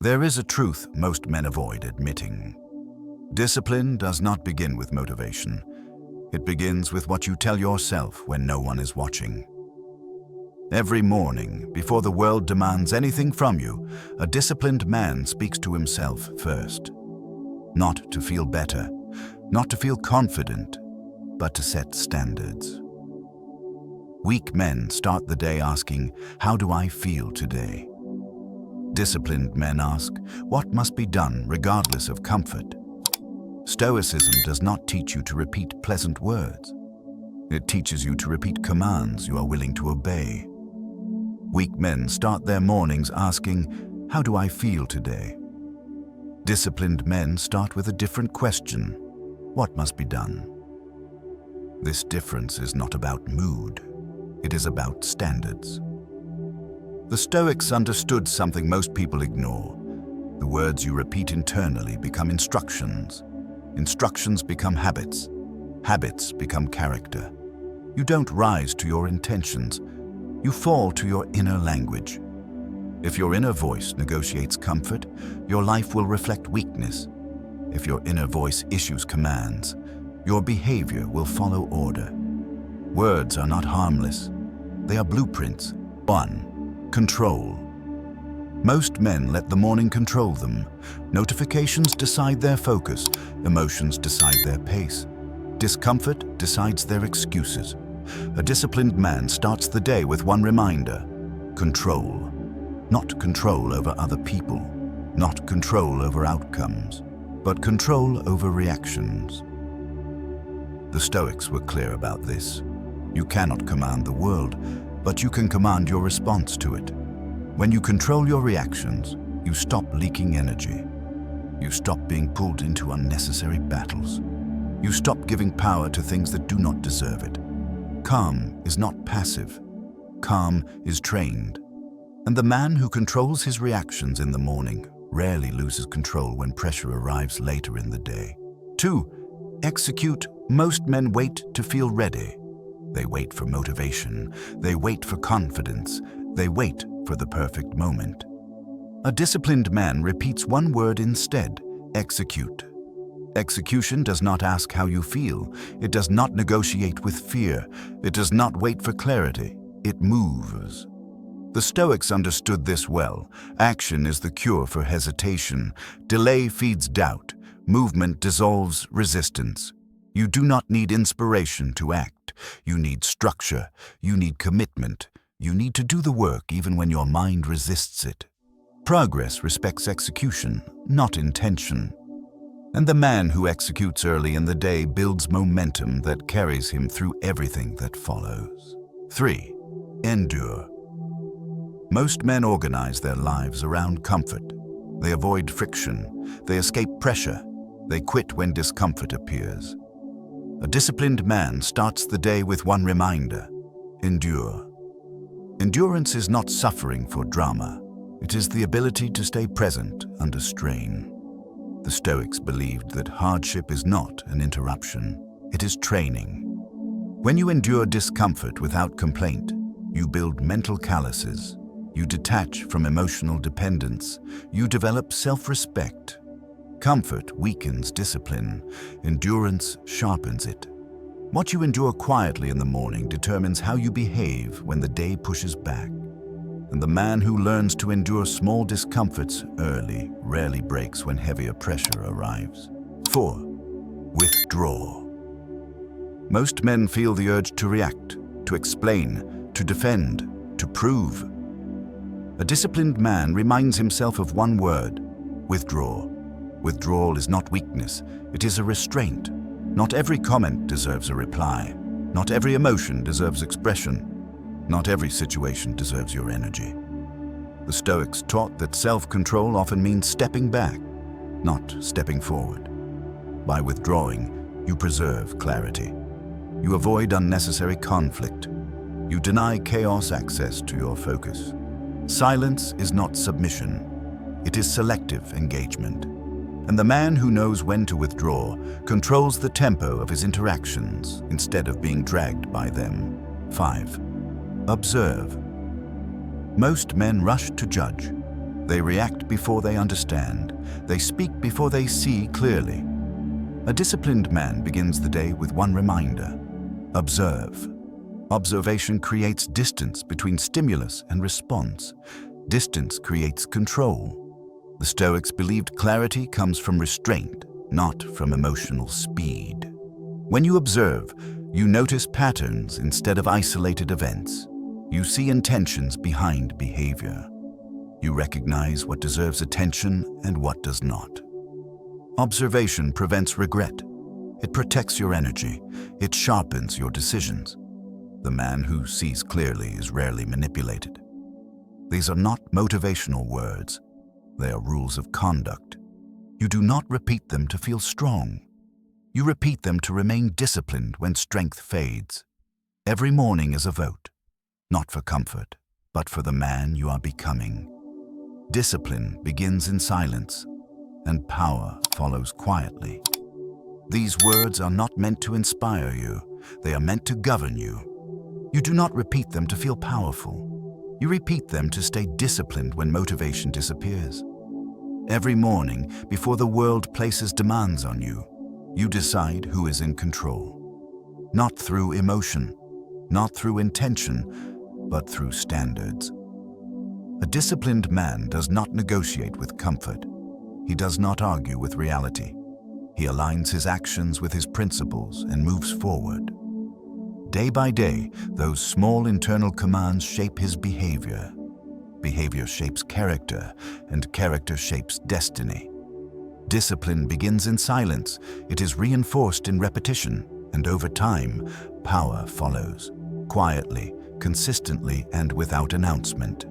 There is a truth most men avoid admitting. Discipline does not begin with motivation. It begins with what you tell yourself when no one is watching. Every morning, before the world demands anything from you, a disciplined man speaks to himself first. Not to feel better, not to feel confident, but to set standards. Weak men start the day asking, "How do I feel today?" Disciplined men ask, "What must be done regardless of comfort?" Stoicism does not teach you to repeat pleasant words. It teaches you to repeat commands you are willing to obey. Weak men start their mornings asking, "How do I feel today?" Disciplined men start with a different question, "What must be done?" This difference is not about mood. It is about standards. The Stoics understood something most people ignore. The words you repeat internally become instructions. Instructions become habits. Habits become character. You don't rise to your intentions. You fall to your inner language. If your inner voice negotiates comfort, your life will reflect weakness. If your inner voice issues commands, your behavior will follow order. Words are not harmless. They are blueprints. 1. Control. Most men let the morning control them. Notifications decide their focus. Emotions decide their pace. Discomfort decides their excuses. A disciplined man starts the day with one reminder: control. Not control over other people, not control over outcomes, but control over reactions. The Stoics were clear about this. You cannot command the world, but you can command your response to it. When you control your reactions, you stop leaking energy. You stop being pulled into unnecessary battles. You stop giving power to things that do not deserve it. Calm is not passive. Calm is trained. And the man who controls his reactions in the morning rarely loses control when pressure arrives later in the day. 2. Execute. Most men wait to feel ready. They wait for motivation. They wait for confidence. They wait for the perfect moment. A disciplined man repeats one word instead: execute. Execution does not ask how you feel. It does not negotiate with fear. It does not wait for clarity. It moves. The Stoics understood this well. Action is the cure for hesitation. Delay feeds doubt. Movement dissolves resistance. You do not need inspiration to act. You need structure. You need commitment. You need to do the work even when your mind resists it. Progress respects execution, not intention. And the man who executes early in the day builds momentum that carries him through everything that follows. 3. Endure. Most men organize their lives around comfort. They avoid friction. They escape pressure. They quit when discomfort appears. A disciplined man starts the day with one reminder: endure. Endurance is not suffering for drama. It is the ability to stay present under strain. The Stoics believed that hardship is not an interruption. It is training. When you endure discomfort without complaint, you build mental calluses. You detach from emotional dependence. You develop self-respect. Comfort weakens discipline. Endurance sharpens it. What you endure quietly in the morning determines how you behave when the day pushes back. And the man who learns to endure small discomforts early rarely breaks when heavier pressure arrives. 4. Withdraw. Most men feel the urge to react, to explain, to defend, to prove. A disciplined man reminds himself of one word: withdraw. Withdrawal is not weakness, it is a restraint. Not every comment deserves a reply. Not every emotion deserves expression. Not every situation deserves your energy. The Stoics taught that self-control often means stepping back, not stepping forward. By withdrawing, you preserve clarity. You avoid unnecessary conflict. You deny chaos access to your focus. Silence is not submission. It is selective engagement. And the man who knows when to withdraw controls the tempo of his interactions instead of being dragged by them. 5. Observe. Most men rush to judge. They react before they understand. They speak before they see clearly. A disciplined man begins the day with one reminder: observe. Observation creates distance between stimulus and response. Distance creates control. The Stoics believed clarity comes from restraint, not from emotional speed. When you observe, you notice patterns instead of isolated events. You see intentions behind behavior. You recognize what deserves attention and what does not. Observation prevents regret. It protects your energy. It sharpens your decisions. The man who sees clearly is rarely manipulated. These are not motivational words. They are rules of conduct. You do not repeat them to feel strong. You repeat them to remain disciplined when strength fades. Every morning is a vote, not for comfort, but for the man you are becoming. Discipline begins in silence, and power follows quietly. These words are not meant to inspire you. They are meant to govern you. You do not repeat them to feel powerful. You repeat them to stay disciplined when motivation disappears. Every morning, before the world places demands on you, you decide who is in control. Not through emotion, not through intention, but through standards. A disciplined man does not negotiate with comfort. He does not argue with reality. He aligns his actions with his principles and moves forward. Day by day, those small internal commands shape his behavior. Behavior shapes character, and character shapes destiny. Discipline begins in silence. It is reinforced in repetition, and over time, power follows. Quietly, consistently, and without announcement.